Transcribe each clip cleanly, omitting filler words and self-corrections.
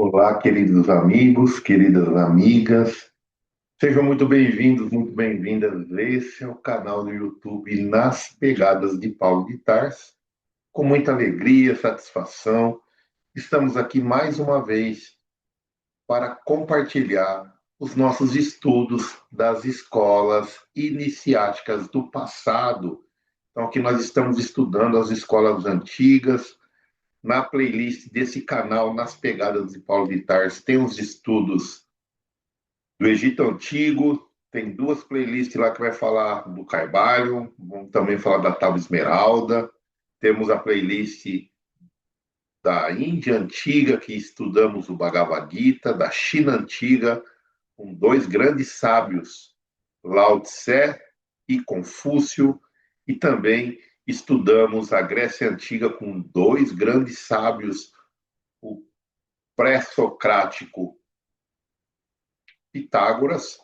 Olá, queridos amigos, queridas amigas, sejam muito bem-vindos, muito bem-vindas. Esse é o canal do YouTube Nas Pegadas de Paulo de Tarso. Com muita alegria, satisfação, estamos aqui mais uma vez para compartilhar os nossos estudos das escolas iniciáticas do passado. Então, aqui nós estamos estudando as escolas antigas. Na playlist desse canal, Nas Pegadas de Paulo de Tarso, tem os estudos do Egito Antigo, tem duas playlists lá que vai falar do Carvalho, vamos também falar da Tábua Esmeralda, temos a playlist da Índia Antiga, que estudamos o Bhagavad Gita, da China Antiga, com dois grandes sábios, Lao Tse e Confúcio, e também estudamos a Grécia Antiga com dois grandes sábios, o pré-socrático Pitágoras,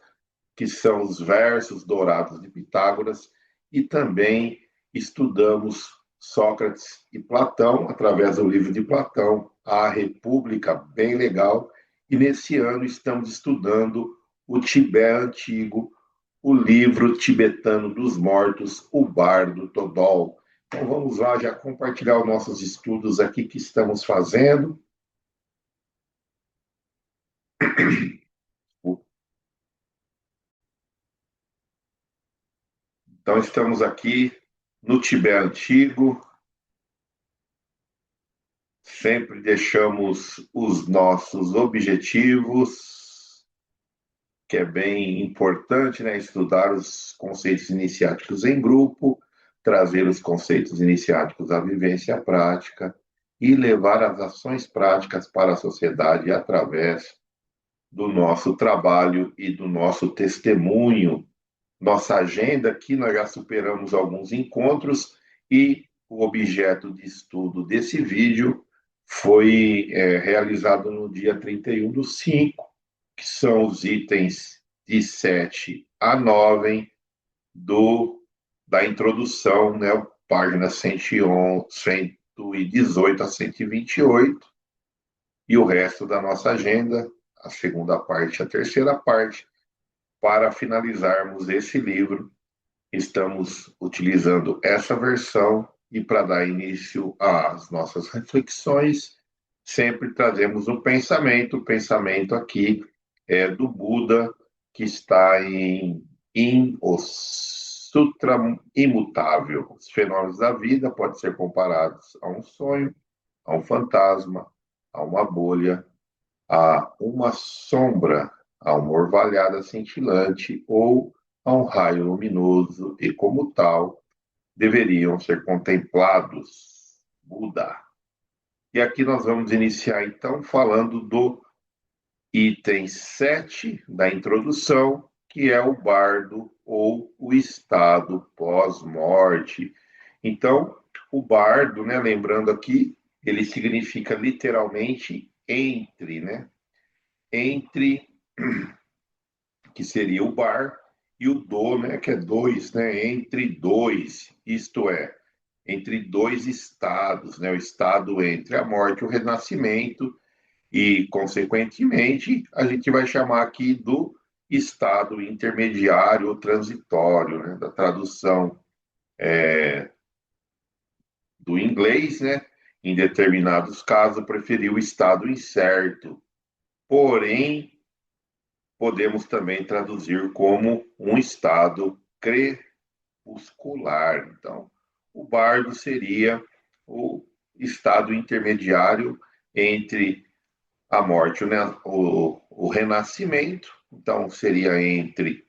que são os versos dourados de Pitágoras, e também estudamos Sócrates e Platão, através do livro de Platão, A República, bem legal, e nesse ano estamos estudando o Tibete Antigo, o livro tibetano dos mortos, o Bardo Todol. Então vamos lá já compartilhar os nossos estudos aqui que estamos fazendo. Então estamos aqui no Tibete Antigo, sempre deixamos os nossos objetivos, que é bem importante, né? Estudar os conceitos iniciáticos em grupo, trazer os conceitos iniciáticos à vivência prática e levar as ações práticas para a sociedade através do nosso trabalho e do nosso testemunho. Nossa agenda aqui, nós já superamos alguns encontros e o objeto de estudo desse vídeo foi realizado no dia 31/5, que são os itens de 7 a 9 da introdução, né, páginas 118 a 128, e o resto da nossa agenda, a segunda parte e a terceira parte, para finalizarmos esse livro. Estamos utilizando essa versão e para dar início às nossas reflexões, sempre trazemos o pensamento aqui é do Buda, que está em O Sutra Imutável. Os fenômenos da vida podem ser comparados a um sonho, a um fantasma, a uma bolha, a uma sombra, a uma orvalhada cintilante ou a um raio luminoso e, como tal, deveriam ser contemplados. Buda. E aqui nós vamos iniciar, então, falando do item 7 da introdução, que é o bardo ou o estado pós-morte. Então, o bardo, né, lembrando aqui, ele significa literalmente entre, né? Entre, que seria o bar, e o do, né, que é dois, né, entre dois, isto é, entre dois estados, né, o estado entre a morte e o renascimento, e, consequentemente, a gente vai chamar aqui do estado intermediário ou transitório, né, da tradução do inglês, né, em determinados casos, preferiu o estado incerto, porém, podemos também traduzir como um estado crepuscular. Então, o bardo seria o estado intermediário entre a morte, né? O renascimento. Então, seria entre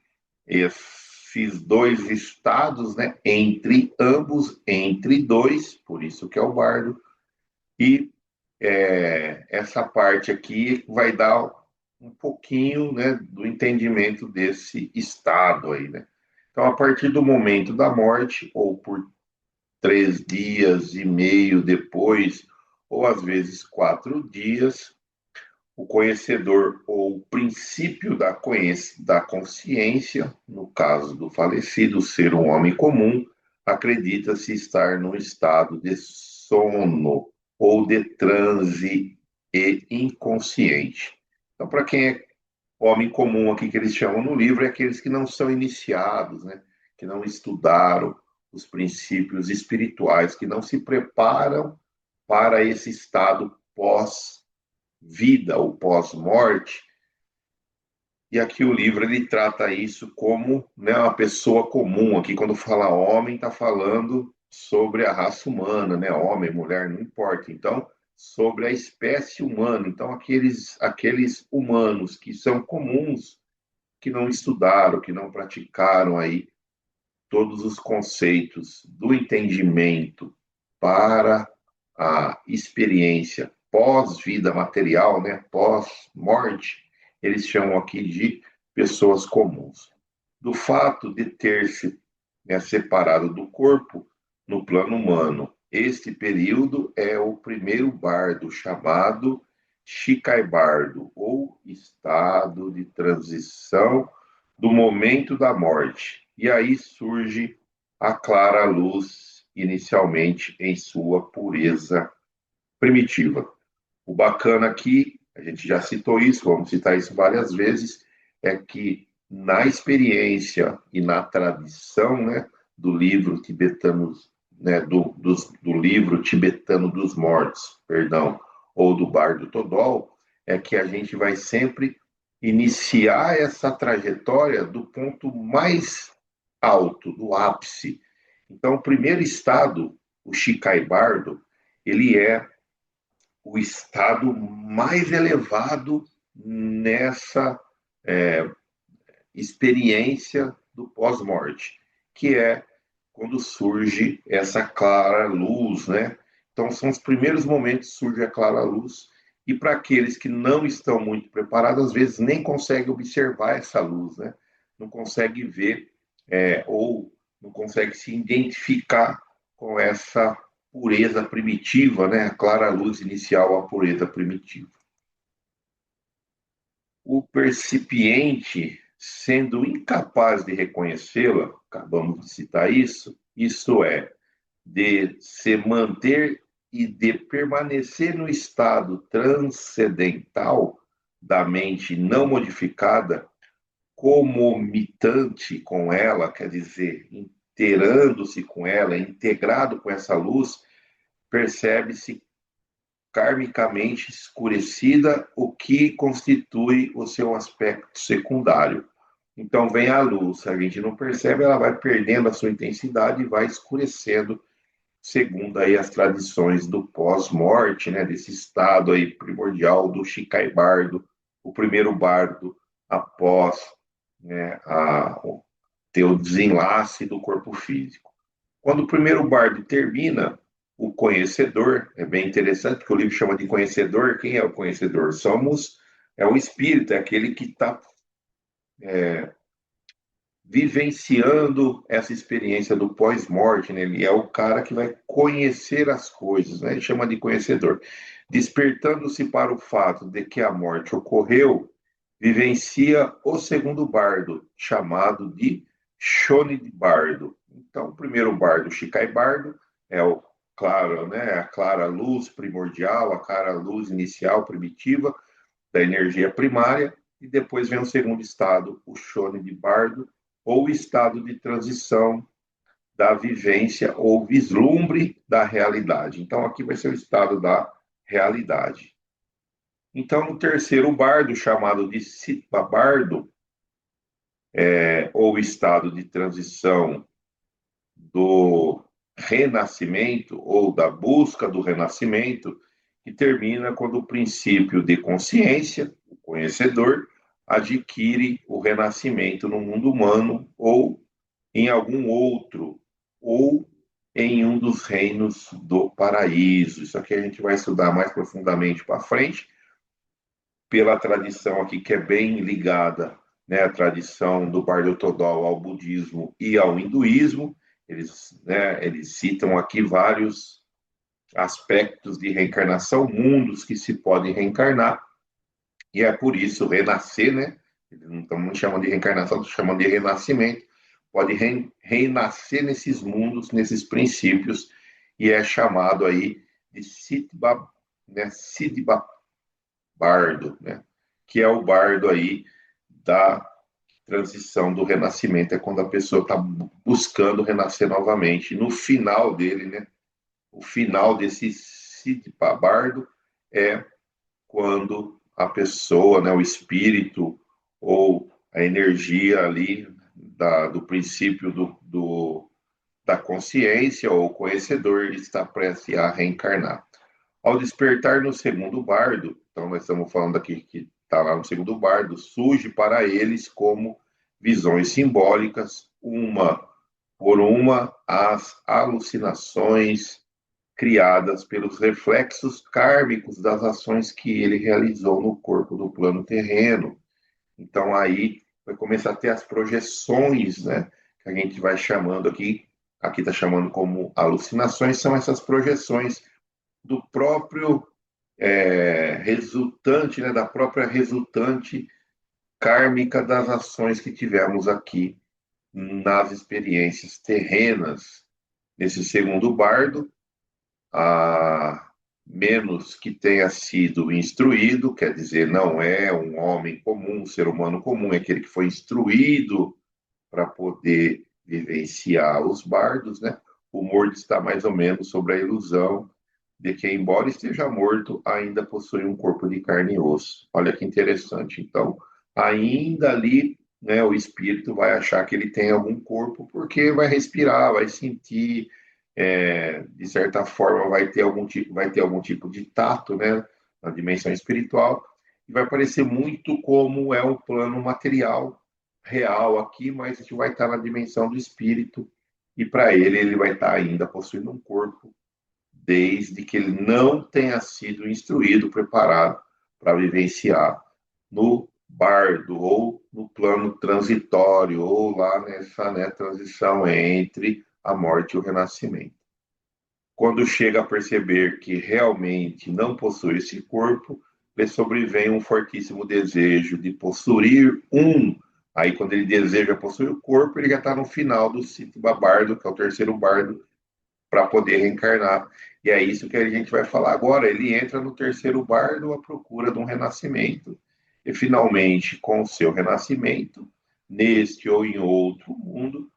esses dois estados, né? Entre ambos, entre dois, por isso que é o bardo. E essa parte aqui vai dar um pouquinho, né, do entendimento desse estado aí, né? Então, a partir do momento da morte, ou por 3 dias e meio depois, ou às vezes 4 dias, o conhecedor ou o princípio da consciência, no caso do falecido ser um homem comum, acredita-se estar num estado de sono ou de transe e inconsciente. Então, para quem é homem comum aqui que eles chamam no livro, é aqueles que não são iniciados, né? Que não estudaram os princípios espirituais, que não se preparam para esse estado pós-vida ou pós-morte. E aqui o livro ele trata isso como, né, uma pessoa comum. Aqui quando fala homem, está falando sobre a raça humana, né? Homem, mulher, não importa. Então, sobre a espécie humana. Então, aqueles humanos que são comuns, que não estudaram, que não praticaram aí todos os conceitos do entendimento para a experiência pós-vida material, né, pós-morte, eles chamam aqui de pessoas comuns. Do fato de ter se, né, separado do corpo no plano humano, este período é o primeiro bardo, chamado Shikai Bardo, ou estado de transição do momento da morte. E aí surge a clara luz, inicialmente em sua pureza primitiva. O bacana aqui, a gente já citou isso, vamos citar isso várias vezes, é que na experiência e na tradição, né, do livro tibetano, né, do livro tibetano dos mortos, perdão, ou do Bardo Todol, é que a gente vai sempre iniciar essa trajetória do ponto mais alto, do ápice. Então, o primeiro estado, o Shikai Bardo, ele é o estado mais elevado nessa é, experiência do pós-morte, que é quando surge essa clara luz, né? Então, são os primeiros momentos que surge a clara luz, e para aqueles que não estão muito preparados, às vezes nem conseguem observar essa luz, né? Não consegue ver ou não consegue se identificar com essa pureza primitiva, né? A clara luz inicial, a pureza primitiva. O percipiente, sendo incapaz de reconhecê-la, acabamos de citar isso, isto é, de se manter e de permanecer no estado transcendental da mente não modificada, comitante com ela, quer dizer, inteirando-se com ela, integrado com essa luz, percebe-se karmicamente escurecida, o que constitui o seu aspecto secundário. Então vem a luz, a gente não percebe, ela vai perdendo a sua intensidade e vai escurecendo, segundo aí as tradições do pós-morte, né, desse estado aí primordial do Shikai Bardo, o primeiro bardo após, né, ter o desenlace do corpo físico. Quando o primeiro bardo termina, o conhecedor, é bem interessante, porque o livro chama de conhecedor. Quem é o conhecedor? É o espírito, é aquele que está vivenciando essa experiência do pós-morte, né? Ele é o cara que vai conhecer as coisas, né? Ele chama de conhecedor. Despertando-se para o fato de que a morte ocorreu, vivencia o segundo bardo, chamado de Shonid Bardo. Então, o primeiro bardo, Shikai Bardo, é o claro, né? A clara luz primordial, a clara luz inicial primitiva da energia primária, e depois vem o segundo estado, o Shonid Bardo, ou estado de transição da vivência ou vislumbre da realidade. Então, aqui vai ser o estado da realidade. Então, no terceiro bardo, chamado de Sitpa Bardo, ou estado de transição do renascimento ou da busca do renascimento, que termina quando o princípio de consciência, o conhecedor, adquire o renascimento no mundo humano ou em algum outro, ou em um dos reinos do paraíso. Isso aqui a gente vai estudar mais profundamente para frente, pela tradição aqui que é bem ligada, né, a tradição do Bardo Todol ao budismo e ao hinduísmo. Eles citam aqui vários aspectos de reencarnação, mundos que se podem reencarnar, e é por isso renascer, né? Eles não chamam de reencarnação, chamam de renascimento. Pode renascer nesses mundos, nesses princípios, e é chamado aí de Siddha, né? Siddha bardo, né? Que é o bardo aí da transição do renascimento, é quando a pessoa está buscando renascer novamente. No final dele, né? O final desse Siddha bardo é quando a pessoa, né, o espírito ou a energia ali do princípio da consciência ou conhecedor está prestes a reencarnar. Ao despertar no segundo bardo, então nós estamos falando aqui que está lá no segundo bardo, surge para eles como visões simbólicas, uma por uma, as alucinações criadas pelos reflexos kármicos das ações que ele realizou no corpo do plano terreno. Então aí vai começar a ter as projeções, né, que a gente vai chamando aqui está chamando como alucinações, são essas projeções do próprio resultante, né, da própria resultante kármica das ações que tivemos aqui nas experiências terrenas. Nesse segundo bardo, a menos que tenha sido instruído, quer dizer, não é um homem comum, um ser humano comum, é aquele que foi instruído para poder vivenciar os bardos, né? O morto está mais ou menos sobre a ilusão de que, embora esteja morto, ainda possui um corpo de carne e osso. Olha que interessante. Então, ainda ali, né, o espírito vai achar que ele tem algum corpo, porque vai respirar, vai sentir, de certa forma, vai ter algum tipo de tato, né, na dimensão espiritual, e vai parecer muito como é o plano material real aqui, mas a gente vai estar na dimensão do espírito, e para ele vai estar ainda possuindo um corpo, desde que ele não tenha sido instruído, preparado para vivenciar no bardo ou no plano transitório, ou lá nessa, né, transição entre a morte e o renascimento. Quando chega a perceber que realmente não possui esse corpo, lhe sobrevém um fortíssimo desejo de possuir um. Aí, quando ele deseja possuir o corpo, ele já está no final do Siddha bardo, que é o terceiro bardo, para poder reencarnar. E é isso que a gente vai falar agora. Ele entra no terceiro bardo à procura de um renascimento. E, finalmente, com o seu renascimento, neste ou em outro mundo,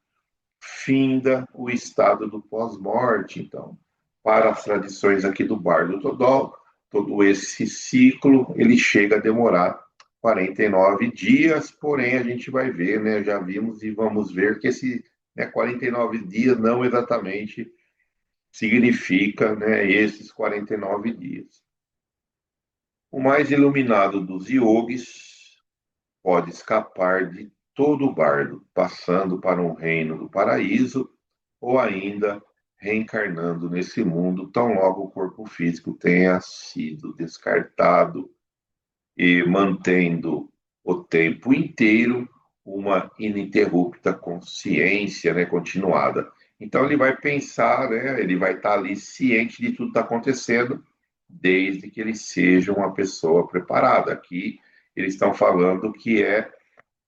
finda o estado do pós-morte. Então, para as tradições aqui do Bardo Todol, todo esse ciclo ele chega a demorar 49 dias, porém a gente vai ver, né, já vimos e vamos ver que esse, né, 49 dias não exatamente significa, né, esses 49 dias. O mais iluminado dos yogis pode escapar de todo o bardo, passando para um reino do paraíso, ou ainda reencarnando nesse mundo, tão logo o corpo físico tenha sido descartado e mantendo o tempo inteiro uma ininterrupta consciência, né, continuada. Então ele vai pensar, né, ele vai estar ali ciente de tudo que está acontecendo, desde que ele seja uma pessoa preparada. Aqui eles estão falando que é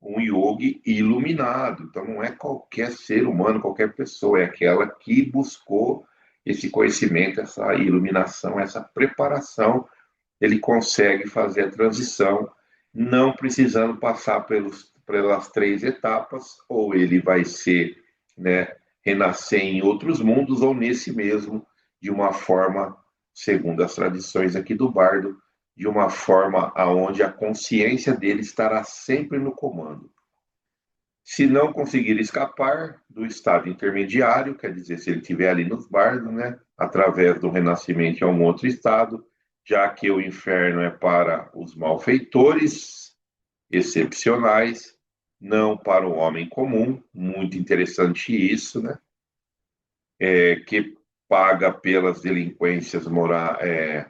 um yogi iluminado. Então, não é qualquer ser humano, qualquer pessoa, é aquela que buscou esse conhecimento, essa iluminação, essa preparação. Ele consegue fazer a transição, não precisando passar pelas três etapas, ou ele vai ser, né, renascer em outros mundos, ou nesse mesmo, de uma forma, segundo as tradições aqui do Bardo, de uma forma aonde a consciência dele estará sempre no comando. Se não conseguir escapar do estado intermediário, quer dizer, se ele estiver ali nos bardos, né, através do renascimento a um outro estado, já que o inferno é para os malfeitores excepcionais, não para o homem comum, muito interessante isso, né, que paga pelas delinquências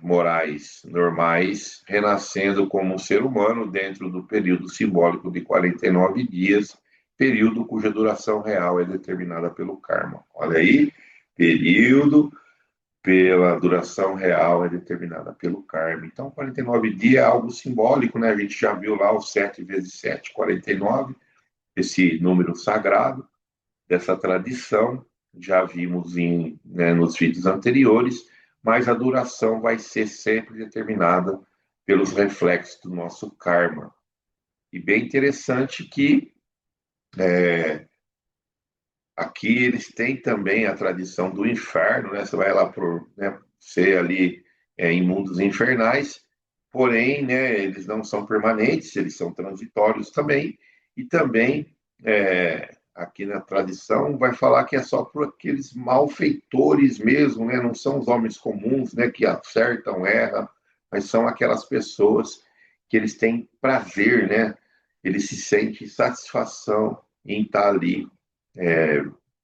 morais normais, renascendo como um ser humano dentro do período simbólico de 49 dias, período cuja duração real é determinada pelo karma. Olha aí, período pela duração real é determinada pelo karma. Então, 49 dias é algo simbólico, né? A gente já viu lá o 7 vezes 7, 49, esse número sagrado dessa tradição, já vimos né, nos vídeos anteriores, mas a duração vai ser sempre determinada pelos reflexos do nosso karma. E bem interessante que aqui eles têm também a tradição do inferno, né? Você vai lá por, né, ser ali em mundos infernais, porém, né, eles não são permanentes, eles são transitórios também, e também aqui na tradição vai falar que é só por aqueles malfeitores mesmo, né? Não são os homens comuns, né, que acertam, erram, mas são aquelas pessoas que eles têm prazer, né? Eles se sentem satisfação em estar ali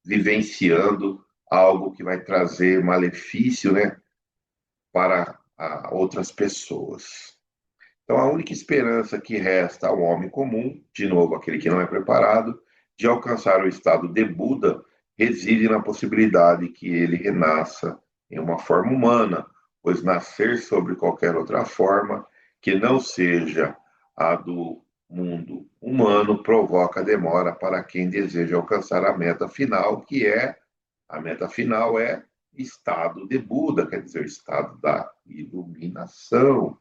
vivenciando algo que vai trazer malefício, né, para outras pessoas. Então, a única esperança que resta ao homem comum, de novo, aquele que não é preparado, de alcançar o estado de Buda, reside na possibilidade que ele renasça em uma forma humana, pois nascer sobre qualquer outra forma que não seja a do mundo humano provoca demora para quem deseja alcançar a meta final, que é a meta final é estado de Buda, quer dizer, estado da iluminação.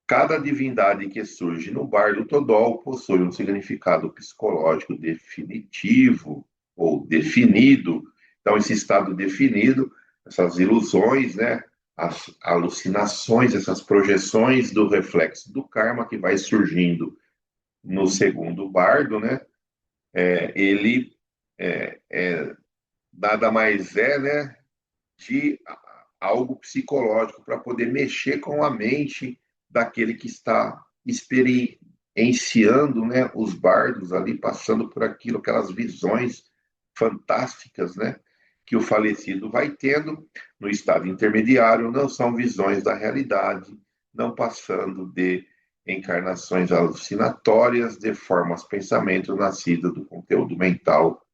Cada divindade que surge no bardo Todol possui um significado psicológico definitivo ou definido. Então, esse estado definido, essas ilusões, né, as alucinações, essas projeções do reflexo do karma que vai surgindo no segundo bardo, né, ele nada mais é, né, de algo psicológico para poder mexer com a mente daquele que está experienciando, né, os bardos ali, passando por aquilo, aquelas visões fantásticas, né, que o falecido vai tendo no estado intermediário, não são visões da realidade, não passando de encarnações alucinatórias de formas pensamento nascidas do conteúdo mental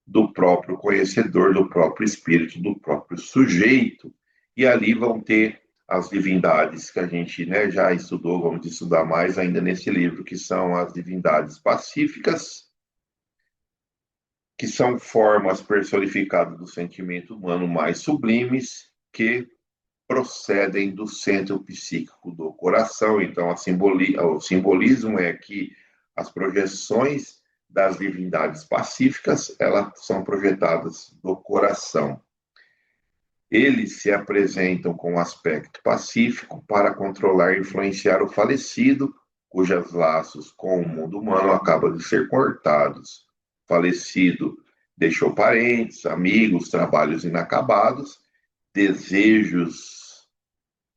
do próprio conhecedor, do próprio espírito, do próprio sujeito. E ali vão ter as divindades que a gente, né, já estudou, vamos estudar mais ainda nesse livro, que são as divindades pacíficas, que são formas personificadas do sentimento humano mais sublimes, que procedem do centro psíquico do coração. Então, o simbolismo é que as projeções das divindades pacíficas, elas são projetadas do coração. Eles se apresentam com um aspecto pacífico para controlar e influenciar o falecido, cujos laços com o mundo humano acabam de ser cortados. O falecido deixou parentes, amigos, trabalhos inacabados, desejos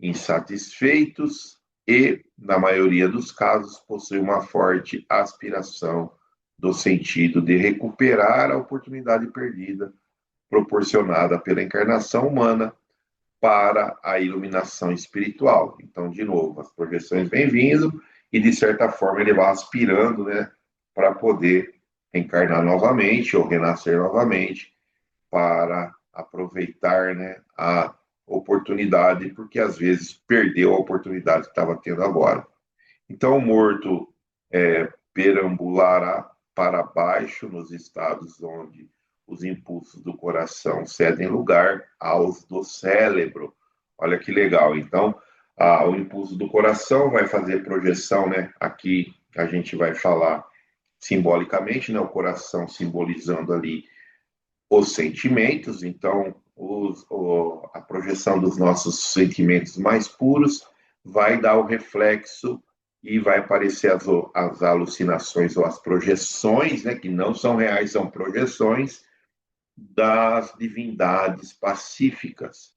insatisfeitos e, na maioria dos casos, possui uma forte aspiração do sentido de recuperar a oportunidade perdida proporcionada pela encarnação humana para a iluminação espiritual. Então, de novo, as projeções vêm vindo e, de certa forma, ele vai aspirando, né, para poder reencarnar novamente ou renascer novamente para aproveitar, né, a oportunidade, porque às vezes perdeu a oportunidade que estava tendo agora. Então, o morto perambulará para baixo nos estados onde os impulsos do coração cedem lugar aos do cérebro. Olha que legal. Então, o impulso do coração vai fazer projeção, né? Aqui a gente vai falar simbolicamente, né? O coração simbolizando ali os sentimentos, então a projeção dos nossos sentimentos mais puros vai dar o reflexo e vai aparecer as alucinações ou as projeções, né, que não são reais, são projeções das divindades pacíficas.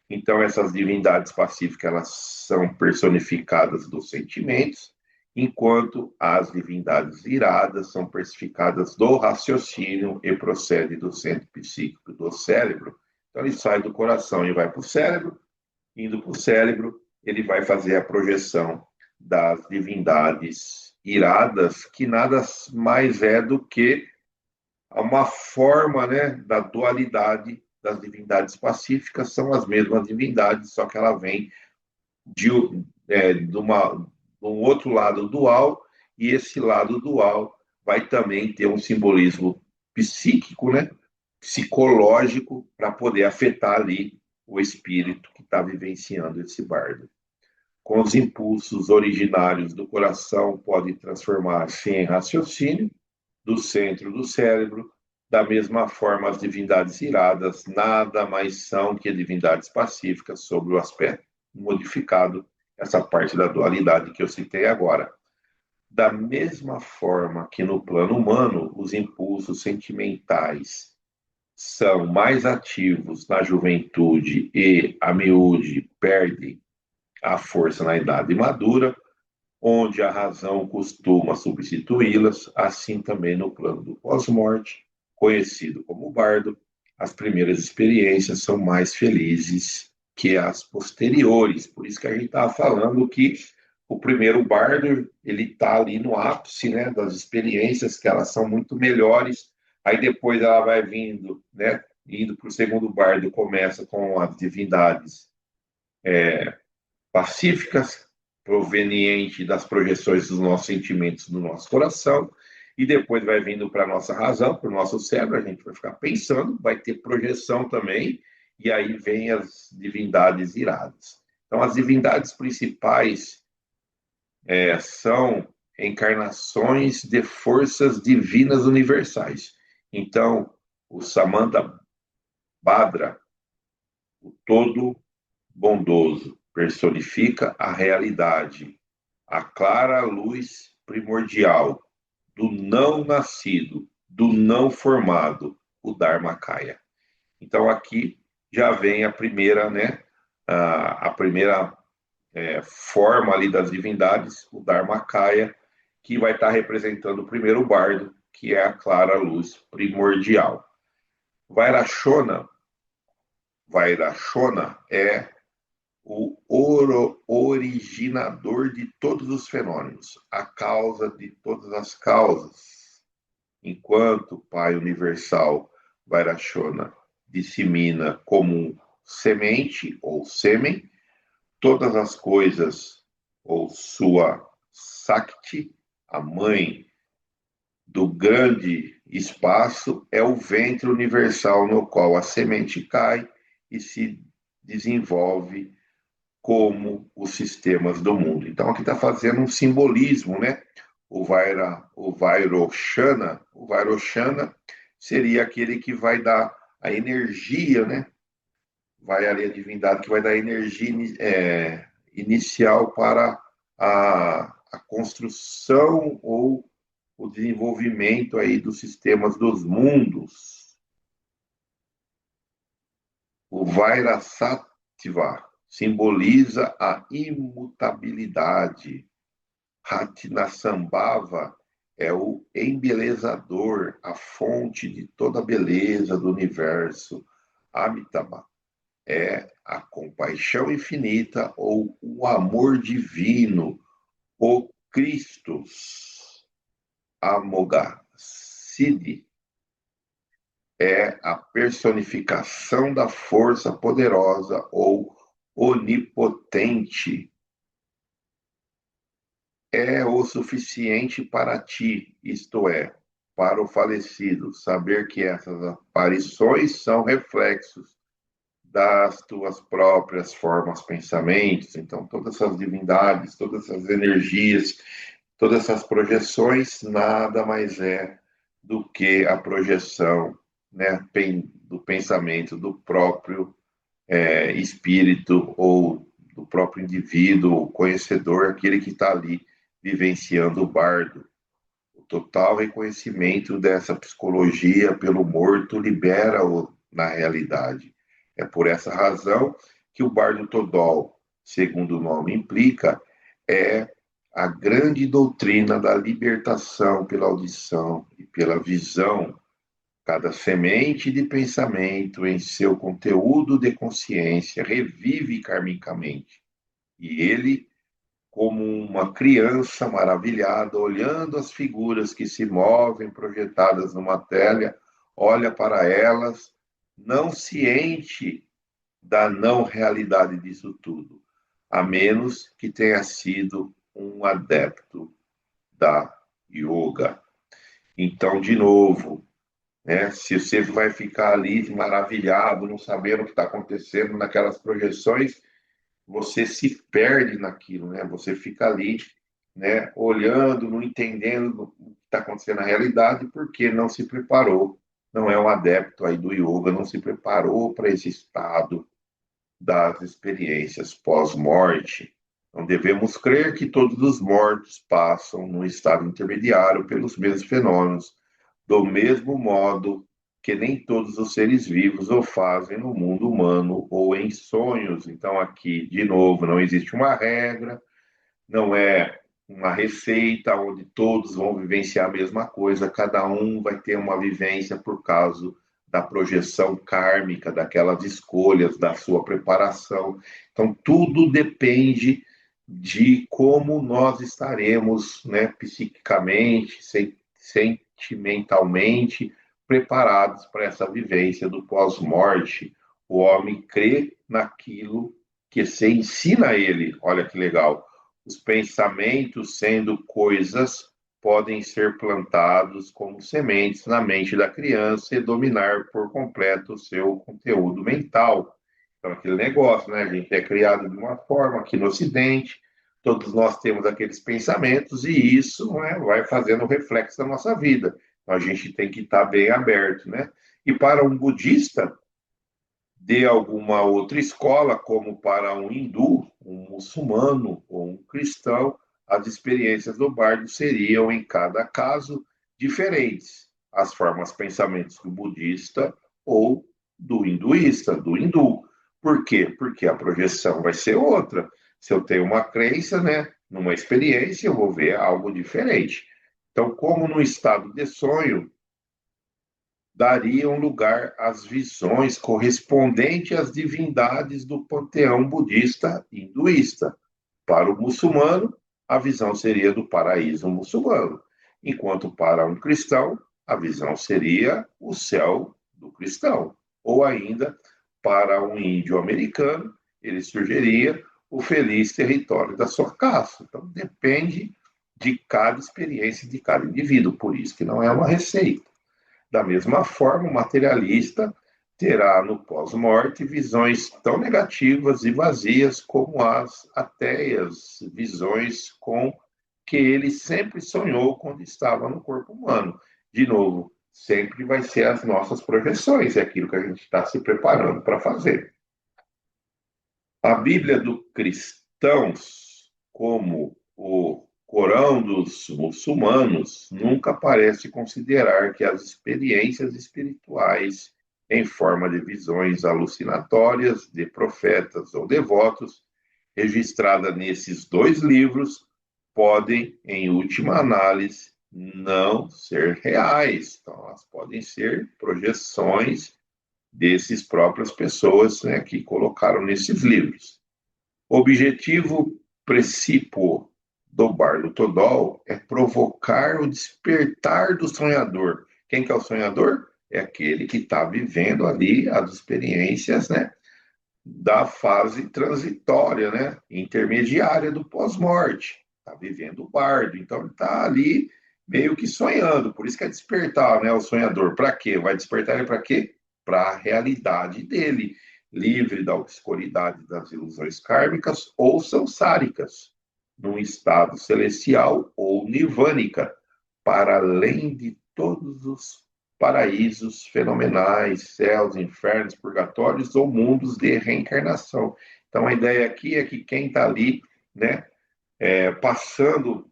Então, essas divindades pacíficas elas são personificadas dos sentimentos, enquanto as divindades iradas são personificadas do raciocínio e procede do centro psíquico do cérebro. Então, ele sai do coração e vai para o cérebro, indo para o cérebro, ele vai fazer a projeção das divindades iradas, que nada mais é do que uma forma, né, da dualidade das divindades pacíficas, são as mesmas divindades, só que ela vem de um outro lado dual, e esse lado dual vai também ter um simbolismo psíquico, né, psicológico, para poder afetar ali o espírito que está vivenciando esse bardo. com os impulsos originários do coração, pode transformar-se em raciocínio do centro do cérebro. Da mesma forma, as divindades iradas nada mais são que divindades pacíficas sobre o aspecto modificado, essa parte da dualidade que eu citei agora. Da mesma forma que no plano humano, os impulsos sentimentais são mais ativos na juventude e, a miúde, perdem a força na idade madura, onde a razão costuma substituí-las, assim também no plano do pós-morte, conhecido como bardo, as primeiras experiências são mais felizes que as posteriores. Por isso que a gente estava falando que o primeiro bardo ele está ali no ápice, né, das experiências, que elas são muito melhores. Aí depois ela vai vindo, né, indo para o segundo bardo, começa com as divindades pacíficas, proveniente das projeções dos nossos sentimentos no nosso coração, e depois vai vindo para a nossa razão, para o nosso cérebro, a gente vai ficar pensando, vai ter projeção também, e aí vem as divindades iradas. Então, as divindades principais são encarnações de forças divinas universais. Então, o Samanta Badra, o todo bondoso, personifica a realidade, a clara luz primordial do não nascido, do não formado, o Dharmakaya. Então aqui já vem a primeira, né, a primeira forma ali das divindades, o Dharmakaya, que vai estar representando o primeiro bardo, que é a clara luz primordial. Vairashona, Vairashona é o originador de todos os fenômenos, a causa de todas as causas. Enquanto o Pai Universal Vairashona dissemina como semente ou sêmen, todas as coisas, ou sua Sakti, a mãe do grande espaço, é o ventre universal no qual a semente cai e se desenvolve como os sistemas do mundo. Então, aqui está fazendo um simbolismo, né? O Vairoshana seria aquele que vai dar a energia, né? Vai ali a divindade que vai dar energia inicial para a construção ou o desenvolvimento aí dos sistemas dos mundos. O Vairasattva simboliza a imutabilidade. Ratnasambhava é o embelezador, a fonte de toda a beleza do universo. Amitabha é a compaixão infinita ou o amor divino, o Christus. Amoghasiddhi é a personificação da força poderosa ou onipotente. É o suficiente para ti, isto é, para o falecido, saber que essas aparições são reflexos das tuas próprias formas, pensamentos. Então, todas essas divindades, todas essas energias, todas essas projeções, nada mais é do que a projeção, né, do pensamento do próprio espírito ou do próprio indivíduo, o conhecedor, aquele que está ali vivenciando o bardo. O total reconhecimento dessa psicologia pelo morto libera-o na realidade. É por essa razão que o bardo Todol, segundo o nome implica, é a grande doutrina da libertação pela audição e pela visão. Cada semente de pensamento em seu conteúdo de consciência revive karmicamente. E ele, como uma criança maravilhada, olhando as figuras que se movem projetadas numa tela, olha para elas, não ciente da não realidade disso tudo, a menos que tenha sido um adepto da yoga. Então, de novo, né, se você vai ficar ali maravilhado, não sabendo o que está acontecendo naquelas projeções, você se perde naquilo, né? Você fica ali, né, olhando, não entendendo o que está acontecendo na realidade, porque não se preparou, não é um adepto aí do yoga, não se preparou para esse estado das experiências pós-morte. Não devemos crer que todos os mortos passam no estado intermediário pelos mesmos fenômenos, do mesmo modo que nem todos os seres vivos o fazem no mundo humano ou em sonhos. Então, aqui, de novo, não existe uma regra, não é uma receita onde todos vão vivenciar a mesma coisa, cada um vai ter uma vivência por causa da projeção kármica, daquelas escolhas, da sua preparação. Então, tudo depende de como nós estaremos, né, psiquicamente, sentimentalmente preparados para essa vivência do pós-morte. O homem crê naquilo que se ensina a ele. Olha que legal. Os pensamentos, sendo coisas, podem ser plantados como sementes na mente da criança e dominar por completo o seu conteúdo mental. Então, aquele negócio, né? A gente é criado de uma forma aqui no Ocidente, todos nós temos aqueles pensamentos e isso, né, vai fazendo reflexo da nossa vida. Então, a gente tem que estar bem aberto, né? E para um budista, de alguma outra escola, como para um hindu, um muçulmano ou um cristão, as experiências do bardo seriam, em cada caso, diferentes. As formas pensamentos do budista ou do hinduísta, do hindu. Por quê? Porque a projeção vai ser outra. Se eu tenho uma crença, né, numa experiência, eu vou ver algo diferente. Então, como no estado de sonho, dariam lugar às visões correspondentes às divindades do panteão budista e hinduísta. Para o muçulmano, a visão seria do paraíso muçulmano, enquanto para um cristão, a visão seria o céu do cristão. Ou ainda, para um índio americano, ele surgiria o feliz território da sua caça. Então, depende de cada experiência de cada indivíduo, por isso que não é uma receita. Da mesma forma, o materialista terá no pós-morte visões tão negativas e vazias como as ateias, visões com que ele sempre sonhou quando estava no corpo humano. De novo, sempre vai ser as nossas projeções, é aquilo que a gente está se preparando para fazer. A Bíblia dos cristãos, como o Corão dos muçulmanos, nunca parece considerar que as experiências espirituais, em forma de visões alucinatórias de profetas ou devotos, registradas nesses dois livros, podem, em última análise, não ser reais. Então, elas podem ser projeções desses próprias pessoas, né, que colocaram nesses livros. O objetivo principal do Bardo Todol é provocar o despertar do sonhador. Quem que é o sonhador? É aquele que está vivendo ali as experiências, né, da fase transitória, né, intermediária do pós-morte. Está vivendo o bardo, então ele está ali meio que sonhando. Por isso que é despertar, né, o sonhador. Para quê? Vai despertar ele para quê? Para a realidade dele, livre da obscuridade das ilusões kármicas ou samsáricas, num estado celestial ou nirvânica, para além de todos os paraísos fenomenais, céus, infernos, purgatórios ou mundos de reencarnação. Então, a ideia aqui é que quem está ali, né, passando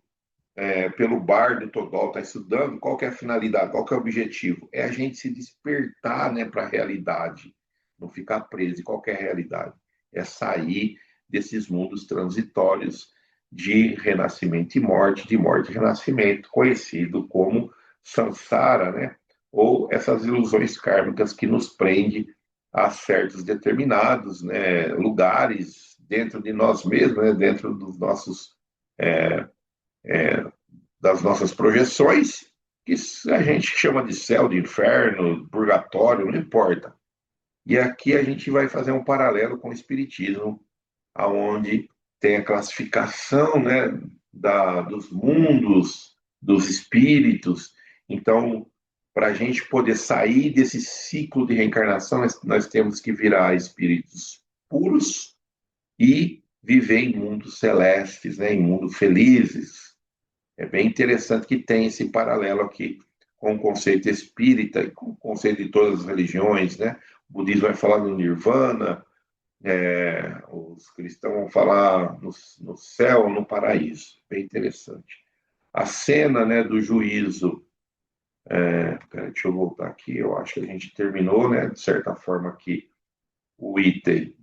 pelo bar do Todol, está estudando, qual que é a finalidade, qual que é o objetivo? É a gente se despertar, né, para a realidade, não ficar preso em qualquer realidade. É sair desses mundos transitórios de renascimento e morte, de morte e renascimento, conhecido como samsara, né? Ou essas ilusões kármicas que nos prendem a certos determinados, né, lugares dentro de nós mesmos, né, dentro dos nossos das nossas projeções, que a gente chama de céu, de inferno, purgatório, não importa. E aqui a gente vai fazer um paralelo com o Espiritismo, aonde tem a classificação, né, dos mundos, dos espíritos. Então, para a gente poder sair desse ciclo de reencarnação, nós temos que virar espíritos puros e viver em mundos celestes, né, em mundos felizes. É bem interessante que tem esse paralelo aqui com o conceito espírita e com o conceito de todas as religiões, né? O budismo vai falar no nirvana, os cristãos vão falar no céu, no paraíso. Bem interessante. A cena, né, do juízo. Deixa eu voltar aqui. Eu acho que a gente terminou, né, de certa forma, aqui o item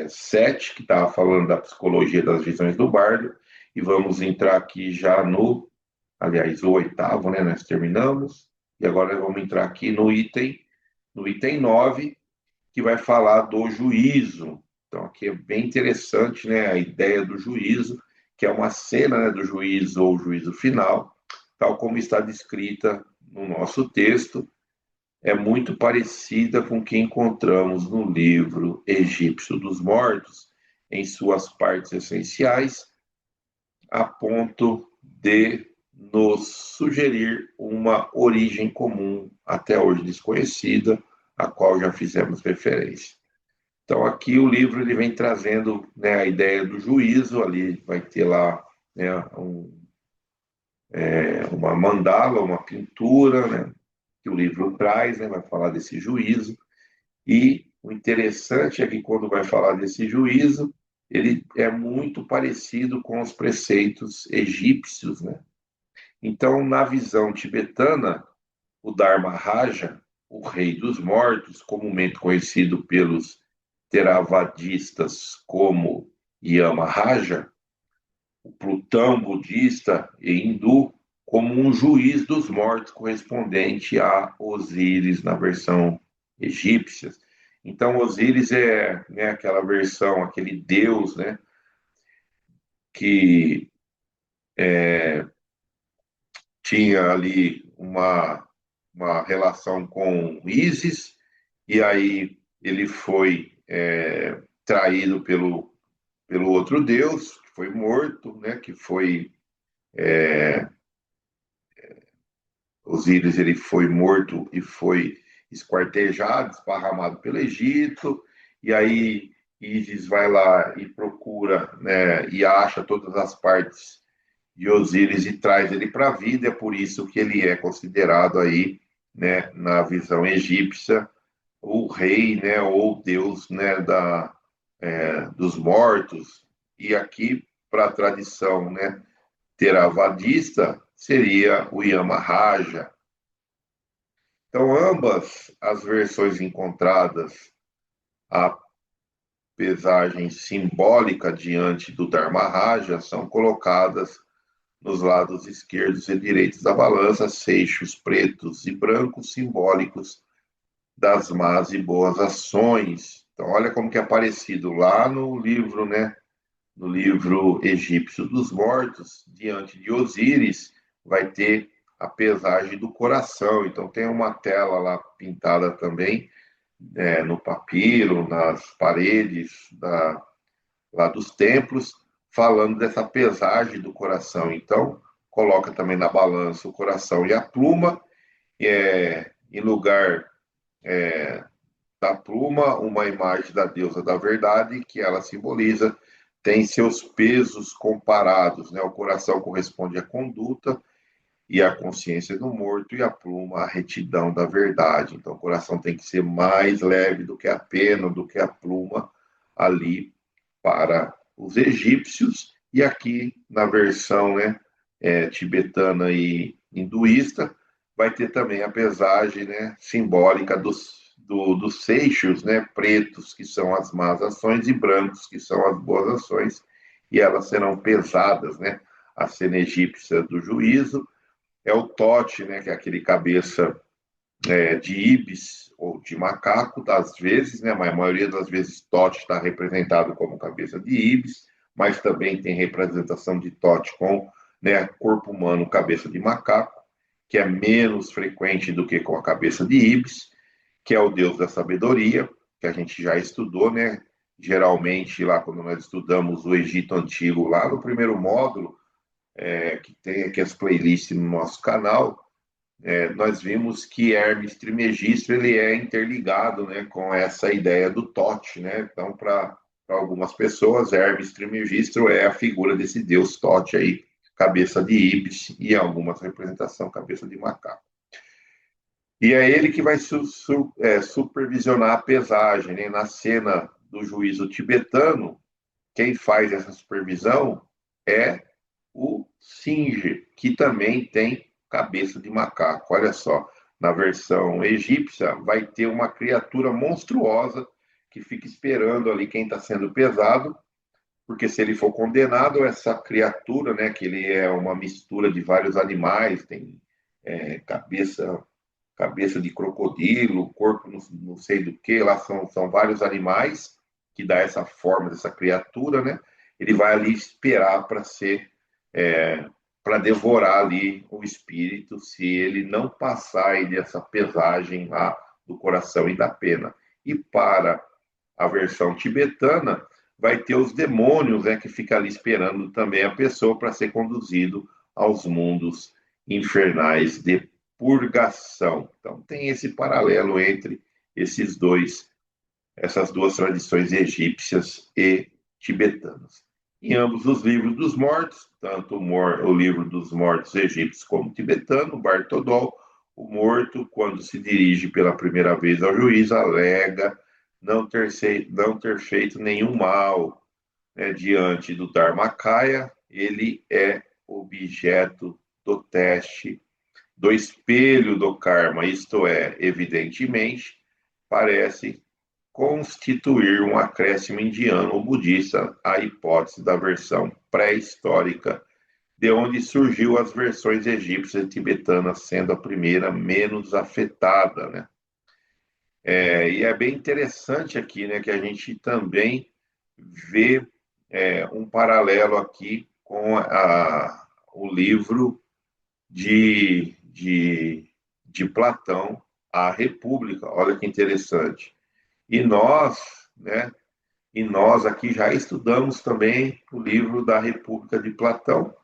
7, que estava falando da psicologia das visões do bardo, e vamos entrar aqui já aliás, o oitavo, né, nós terminamos, e agora vamos entrar aqui no item 9, que vai falar do juízo. Então, aqui é bem interessante, né, a ideia do juízo, que é uma cena, né, do juízo ou juízo final, tal como está descrita no nosso texto, é muito parecida com o que encontramos no livro Egípcio dos Mortos, em suas partes essenciais, a ponto de nos sugerir uma origem comum, até hoje desconhecida, a qual já fizemos referência. Então, aqui o livro ele vem trazendo, né, a ideia do juízo, ali vai ter lá, né, uma mandala, uma pintura, né, que o livro traz, né, vai falar desse juízo. E o interessante é que quando vai falar desse juízo, ele é muito parecido com os preceitos egípcios, né? Então, na visão tibetana, o Dharma Raja, o rei dos mortos, comumente conhecido pelos Theravadistas como Yama Raja, o Plutão budista e hindu, como um juiz dos mortos correspondente a Osíris na versão egípcia. Então, Osíris é, né, aquela versão, aquele deus, né, que tinha ali uma relação com Ísis, e aí ele foi traído pelo outro deus, que foi morto, né, que foi Osíris, ele foi morto e foi esquartejado, esparramado pelo Egito, e aí Ísis vai lá e procura, né, e acha todas as partes de Osíris e traz ele para a vida, é por isso que ele é considerado aí, né, na visão egípcia, o rei, né, ou deus, né, dos mortos, e aqui, para a tradição, né, theravadista, seria o Yama-Raja. Então, ambas as versões encontradas, a pesagem simbólica diante do Dharma-Raja, são colocadas nos lados esquerdos e direitos da balança, seixos pretos e brancos simbólicos das más e boas ações. Então, olha como que é parecido lá no livro, né? No livro Egípcio dos Mortos, diante de Osíris, vai ter a pesagem do coração. Então, tem uma tela lá pintada também, no papiro, nas paredes lá dos templos, falando dessa pesagem do coração. Então, coloca também na balança o coração e a pluma, em lugar da pluma, uma imagem da deusa da verdade, que ela simboliza, tem seus pesos comparados, né? O coração corresponde à conduta e à consciência do morto, e a pluma à retidão da verdade. Então, o coração tem que ser mais leve do que a pena, do que a pluma, ali para os egípcios, e aqui na versão, né, tibetana e hinduísta, vai ter também a pesagem, né, simbólica dos seixos, né, pretos, que são as más ações, e brancos, que são as boas ações, e elas serão pesadas, né? A cena egípcia do juízo é o tote, né, que é aquele cabeça de ibis ou de macaco, às vezes, né, mas a maioria das vezes Tote está representado como cabeça de ibis, mas também tem representação de Tote com, né, corpo humano, cabeça de macaco, que é menos frequente do que com a cabeça de ibis, que é o deus da sabedoria, que a gente já estudou, né? Geralmente, lá quando nós estudamos o Egito Antigo, lá no primeiro módulo, que tem aqui as playlists no nosso canal, nós vimos que Hermes Trismegisto ele é interligado, né, com essa ideia do Tote, né? Então, para para algumas pessoas, Hermes Trismegisto é a figura desse deus Tote aí, cabeça de Ibis, e em algumas representações, cabeça de macaco. E é ele que vai supervisionar a pesagem, né? Na cena do juízo tibetano, quem faz essa supervisão é o Singe, que também tem cabeça de macaco. Olha só, na versão egípcia vai ter uma criatura monstruosa que fica esperando ali quem está sendo pesado, porque se ele for condenado, essa criatura, né, que ele é uma mistura de vários animais, tem cabeça de crocodilo, corpo não sei do que, lá são vários animais que dá essa forma dessa criatura, né? Ele vai ali esperar para ser, para devorar ali o espírito, se ele não passar aí dessa pesagem lá do coração e da pena. E para a versão tibetana, vai ter os demônios, né, que fica ali esperando também a pessoa para ser conduzido aos mundos infernais de purgação. Então tem esse paralelo entre essas duas tradições egípcias e tibetanas. Em ambos os livros dos mortos, tanto o livro dos mortos egípcios como tibetano, Bartodol, o morto, quando se dirige pela primeira vez ao juiz, alega não ter feito nenhum mal, né, diante do Dharmakaya. Ele é objeto do teste do espelho do karma, isto é, evidentemente, parece constituir um acréscimo indiano ou budista à hipótese da versão pré-histórica, de onde surgiu as versões egípcias e tibetanas, sendo a primeira menos afetada, né? E é bem interessante aqui, né, que a gente também vê um paralelo aqui com o livro de Platão, A República. Olha que interessante. E nós, né, aqui já estudamos também o livro da República de Platão.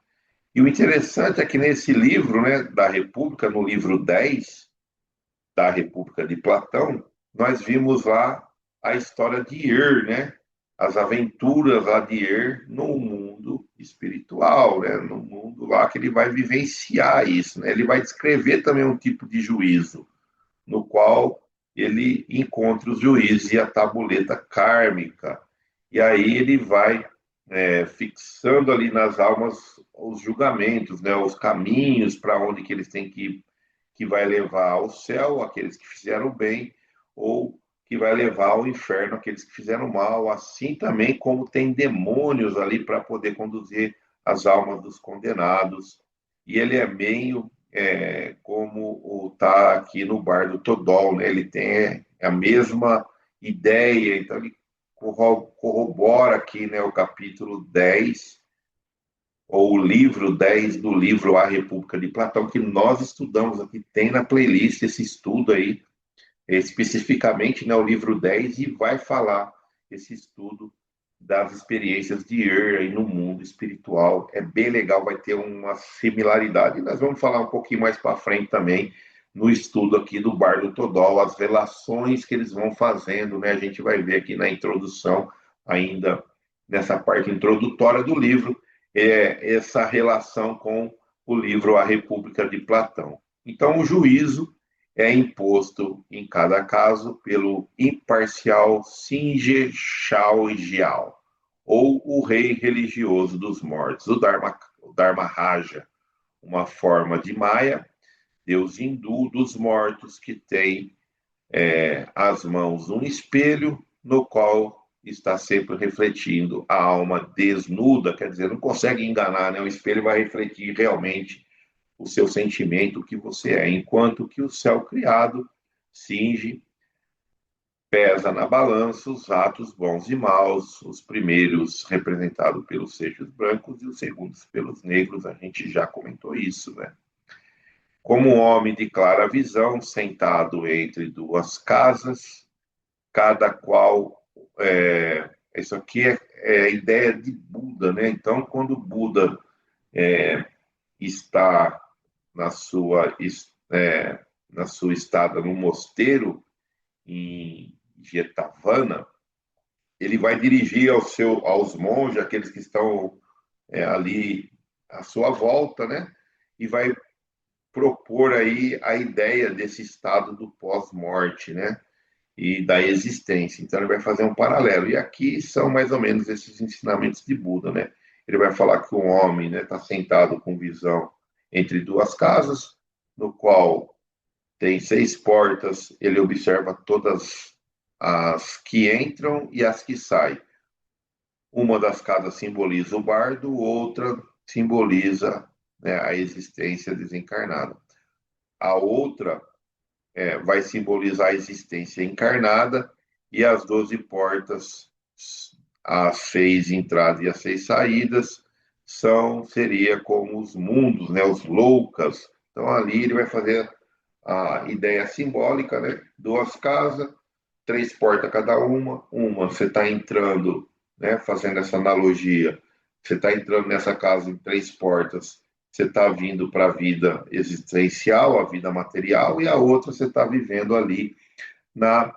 E o interessante é que nesse livro, né, da República, no livro 10 da República de Platão, nós vimos lá a história de Ir, né? As aventuras lá de Ir no mundo espiritual, né? No mundo lá que ele vai vivenciar isso, né? Ele vai descrever também um tipo de juízo, no qual ele encontra os juízes e a tabuleta kármica. E aí ele vai fixando ali nas almas os julgamentos, né? Os caminhos para onde que eles têm que ir, que vai levar ao céu aqueles que fizeram bem, ou que vai levar ao inferno aqueles que fizeram mal, assim também como tem demônios ali para poder conduzir as almas dos condenados. E ele é meio como está aqui no Bardo Todol, né? Ele tem a mesma ideia, então ele corrobora aqui, né, o capítulo 10 ou o livro 10 do livro A República de Platão, que nós estudamos aqui, tem na playlist esse estudo aí, especificamente, né, o livro 10, e vai falar esse estudo das experiências de Ir aí no mundo espiritual. É bem legal, vai ter uma similaridade. E nós vamos falar um pouquinho mais para frente também, no estudo aqui do Bardo Todol, as relações que eles vão fazendo, né? A gente vai ver aqui na introdução, ainda nessa parte introdutória do livro, essa relação com o livro A República de Platão. Então, o juízo é imposto, em cada caso, pelo imparcial Singe Xiaojiao, ou o rei religioso dos mortos, o Dharma Raja, uma forma de Maia, deus hindu dos mortos, que tem às mãos um espelho no qual está sempre refletindo a alma desnuda, quer dizer, não consegue enganar, né? O espelho vai refletir realmente o seu sentimento, o que você é, enquanto que o céu criado cinge, pesa na balança os atos bons e maus, os primeiros representados pelos seixos brancos e os segundos pelos negros. A gente já comentou isso, né? Como um homem de clara visão, sentado entre duas casas, cada qual. Isso aqui é a ideia de Buda, né? Então, quando Buda está na sua, na sua estada no mosteiro, em Jetavana, ele vai dirigir aos monges, aqueles que estão ali à sua volta, né? E vai propor aí a ideia desse estado do pós-morte, né? E da existência. Então ele vai fazer um paralelo. E aqui são mais ou menos esses ensinamentos de Buda, né? Ele vai falar que o homem está, né, sentado com visão entre duas casas, no qual tem 6 portas, ele observa todas as que entram e as que saem. Uma das casas simboliza o bardo, outra simboliza, né, a existência desencarnada. A outra vai simbolizar a existência encarnada e as 12 portas, as 6 entradas e as 6 saídas, seria como os mundos, né, os loucas. Então ali ele vai fazer a ideia simbólica, né? 2 casas, 3 portas cada uma você está entrando, né? Fazendo essa analogia, você está entrando nessa casa em 3 portas, você está vindo para a vida existencial, a vida material, e a outra você está vivendo ali na,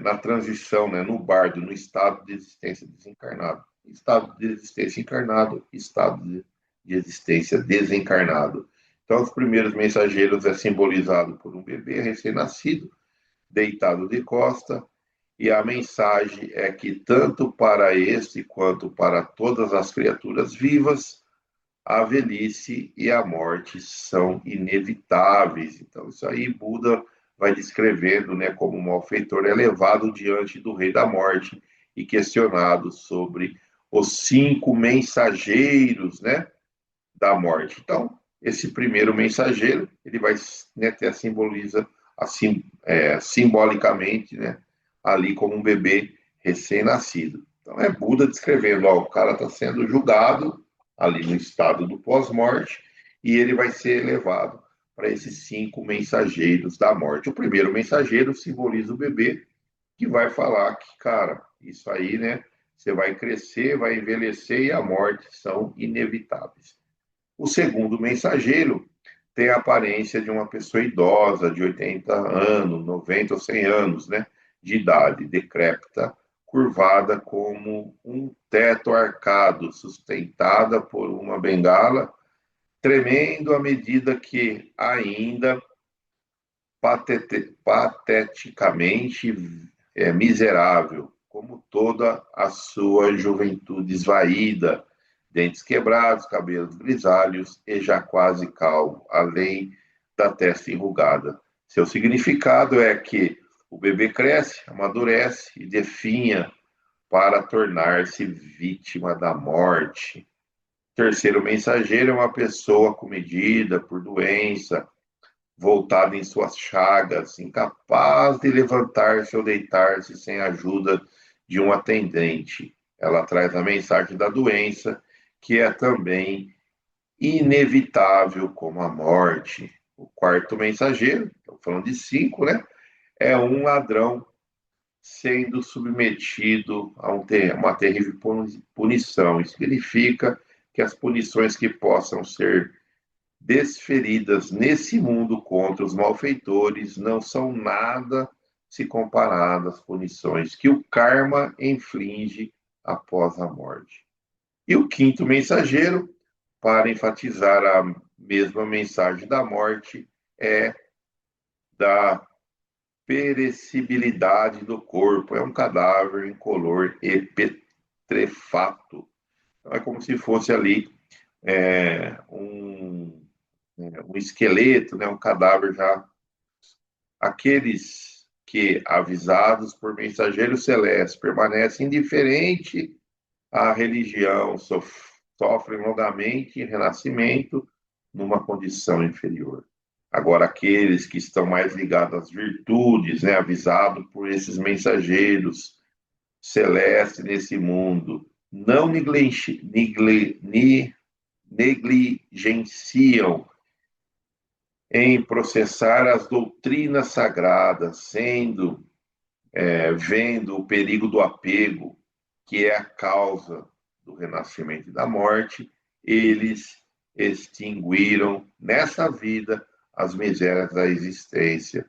na transição, né? No bardo, no estado de existência desencarnado. Estado de existência encarnado, estado de existência desencarnado. Então, os primeiros mensageiros é simbolizado por um bebê recém-nascido, deitado de costa, e a mensagem é que tanto para este quanto para todas as criaturas vivas, a velhice e a morte são inevitáveis. Então, isso aí Buda vai descrevendo, né, como um malfeitor é levado diante do rei da morte e questionado sobre os 5 mensageiros, né, da morte. Então, esse primeiro mensageiro, ele vai, né, ter simboliza assim, simbolicamente, né, ali como um bebê recém-nascido. Então, é Buda descrevendo, ó, o cara está sendo julgado ali no estado do pós-morte e ele vai ser levado para esses 5 mensageiros da morte. O primeiro mensageiro simboliza o bebê, que vai falar que, cara, isso aí, né, você vai crescer, vai envelhecer e a morte são inevitáveis. O segundo mensageiro tem a aparência de uma pessoa idosa, de 80 anos, 90 ou 100 anos, né, de idade, decrépita, curvada como um teto arcado, sustentada por uma bengala, tremendo à medida que ainda pateticamente miserável, como toda a sua juventude esvaída, dentes quebrados, cabelos grisalhos e já quase calvo, além da testa enrugada. Seu significado é que o bebê cresce, amadurece e definha para tornar-se vítima da morte. Terceiro mensageiro é uma pessoa comedida por doença, voltada em suas chagas, incapaz de levantar-se ou deitar-se sem a ajuda de um atendente. Ela traz a mensagem da doença, que é também inevitável como a morte. O quarto mensageiro, estou falando de 5, né? É um ladrão sendo submetido a uma terrível punição. Isso significa que as punições que possam ser desferidas nesse mundo contra os malfeitores não são nada se comparado às punições que o karma inflige após a morte. E o quinto mensageiro, para enfatizar a mesma mensagem da morte, é da perecibilidade do corpo. É um cadáver incolor e petrefato. Então, é como se fosse ali um esqueleto, né, um cadáver já. Aqueles que, avisados por mensageiros celestes, permanecem indiferente à religião, sofrem longamente renascimento numa condição inferior. Agora, aqueles que estão mais ligados às virtudes, né, avisados por esses mensageiros celestes nesse mundo, não negligenciam em processar as doutrinas sagradas, vendo o perigo do apego, que é a causa do renascimento e da morte, eles extinguiram nessa vida as misérias da existência,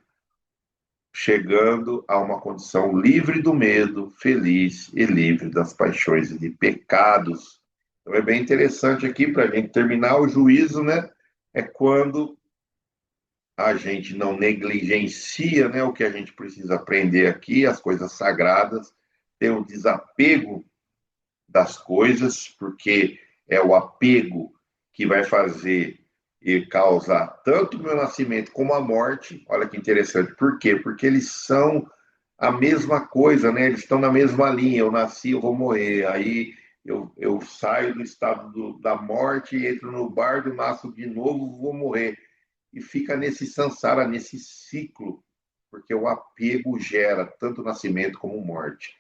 chegando a uma condição livre do medo, feliz e livre das paixões e de pecados. Então é bem interessante aqui para a gente terminar o juízo, né? É quando a gente não negligencia, né, o que a gente precisa aprender aqui, as coisas sagradas, ter o desapego das coisas, porque é o apego que vai fazer e causar tanto o meu nascimento como a morte. Olha que interessante. Por quê? Porque eles são a mesma coisa, né? Eles estão na mesma linha. Eu nasci, eu vou morrer. Aí eu saio do estado da morte, entro no bardo, nasço de novo, vou morrer. E fica nesse samsara, nesse ciclo, porque o apego gera tanto nascimento como morte.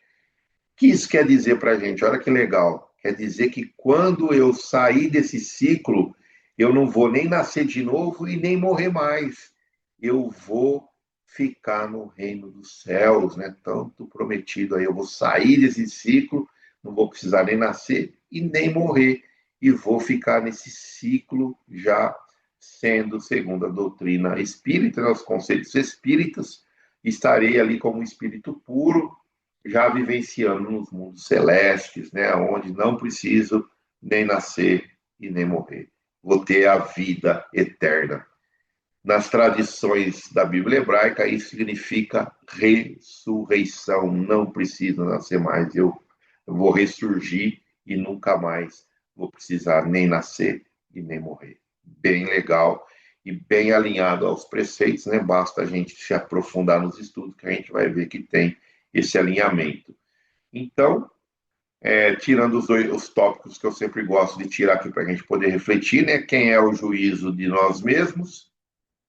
O que isso quer dizer para a gente? Olha que legal. Quer dizer que quando eu sair desse ciclo, eu não vou nem nascer de novo e nem morrer mais. Eu vou ficar no reino dos céus, né? Tanto prometido aí. Eu vou sair desse ciclo, não vou precisar nem nascer e nem morrer. E vou ficar nesse ciclo já sendo, segundo a doutrina espírita, né, os conceitos espíritas, estarei ali como um espírito puro, já vivenciando nos mundos celestes, né, onde não preciso nem nascer e nem morrer. Vou ter a vida eterna. Nas tradições da Bíblia hebraica, isso significa ressurreição. Não preciso nascer mais, eu vou ressurgir e nunca mais vou precisar nem nascer e nem morrer. Bem legal e bem alinhado aos preceitos, né? Basta a gente se aprofundar nos estudos que a gente vai ver que tem esse alinhamento. Então, tirando os tópicos que eu sempre gosto de tirar aqui para a gente poder refletir, né? Quem é o juízo de nós mesmos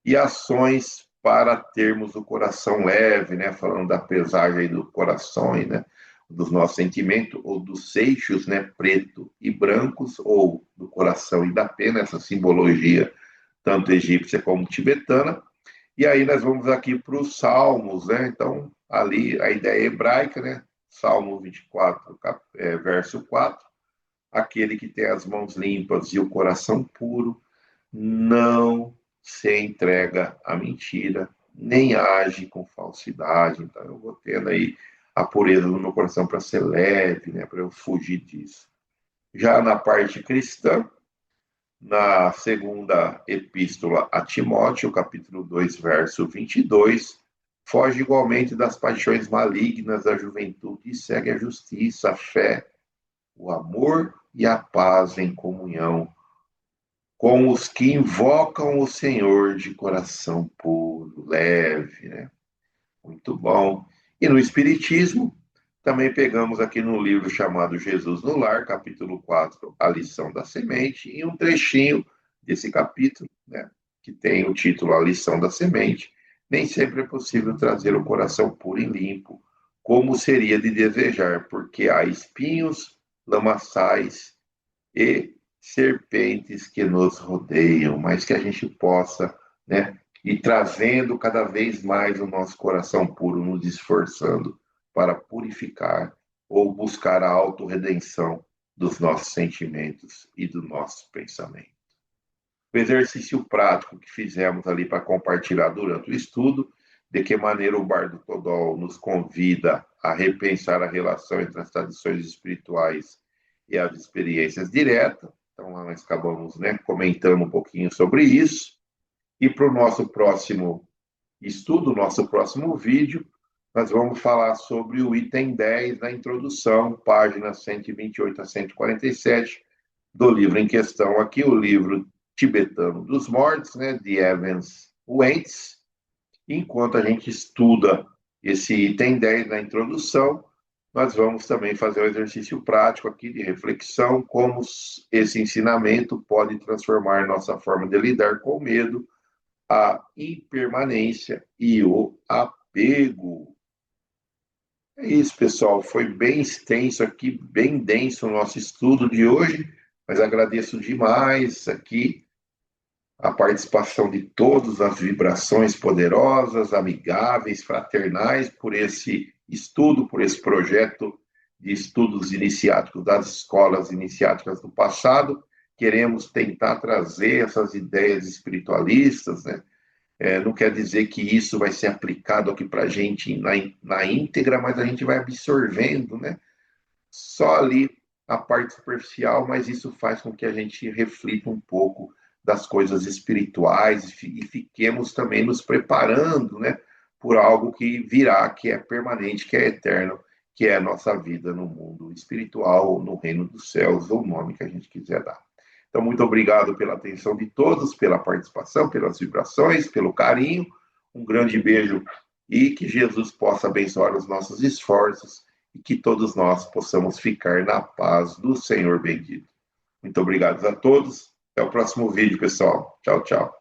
e ações para termos o coração leve, né? Falando da pesagem do coração, né? Dos nossos sentimentos, ou dos seixos, né? Preto e brancos, ou do coração e da pena, essa simbologia tanto egípcia como tibetana. E aí nós vamos aqui para os Salmos, né? Então, ali a ideia hebraica, né? Salmo 24, verso 4. Aquele que tem as mãos limpas e o coração puro, não se entrega à mentira, nem age com falsidade. Então, eu vou tendo aí a pureza do meu coração para ser leve, né? Para eu fugir disso. Já na parte cristã, na segunda epístola a Timóteo, capítulo 2, verso 22, foge igualmente das paixões malignas da juventude e segue a justiça, a fé, o amor e a paz em comunhão com os que invocam o Senhor de coração puro, leve, né? Muito bom. E no Espiritismo, também pegamos aqui no livro chamado Jesus no Lar, capítulo 4, a lição da semente, e um trechinho desse capítulo, né, que tem o título A Lição da Semente. Nem sempre é possível trazer o coração puro e limpo, como seria de desejar, porque há espinhos, lamaçais e serpentes que nos rodeiam, mas que a gente possa, né, ir trazendo cada vez mais o nosso coração puro, nos esforçando para purificar ou buscar a autorredenção dos nossos sentimentos e do nosso pensamento. O exercício prático que fizemos ali para compartilhar durante o estudo, de que maneira o Bardo Todol nos convida a repensar a relação entre as tradições espirituais e as experiências diretas. Então, lá nós acabamos, né, comentando um pouquinho sobre isso. E para o nosso próximo estudo, nosso próximo vídeo, nós vamos falar sobre o item 10 da introdução, páginas 128 a 147, do livro em questão aqui, o livro Tibetano dos Mortos, né, de Evans Wentz. Enquanto a gente estuda esse item 10 na introdução, nós vamos também fazer um exercício prático aqui de reflexão, como esse ensinamento pode transformar nossa forma de lidar com o medo, a impermanência e o apego. É isso, pessoal. Foi bem extenso aqui, bem denso o nosso estudo de hoje, mas agradeço demais aqui a participação de todos, as vibrações poderosas, amigáveis, fraternais, por esse estudo, por esse projeto de estudos iniciáticos das escolas iniciáticas do passado. Queremos tentar trazer essas ideias espiritualistas, né, Não quer dizer que isso vai ser aplicado aqui para a gente na íntegra, mas a gente vai absorvendo, né? Só ali a parte superficial, mas isso faz com que a gente reflita um pouco das coisas espirituais e fiquemos também nos preparando, né, por algo que virá, que é permanente, que é eterno, que é a nossa vida no mundo espiritual, ou no reino dos céus, ou o nome que a gente quiser dar. Então, muito obrigado pela atenção de todos, pela participação, pelas vibrações, pelo carinho. Um grande beijo e que Jesus possa abençoar os nossos esforços e que todos nós possamos ficar na paz do Senhor bendito. Muito obrigado a todos. Até o próximo vídeo, pessoal. Tchau, tchau.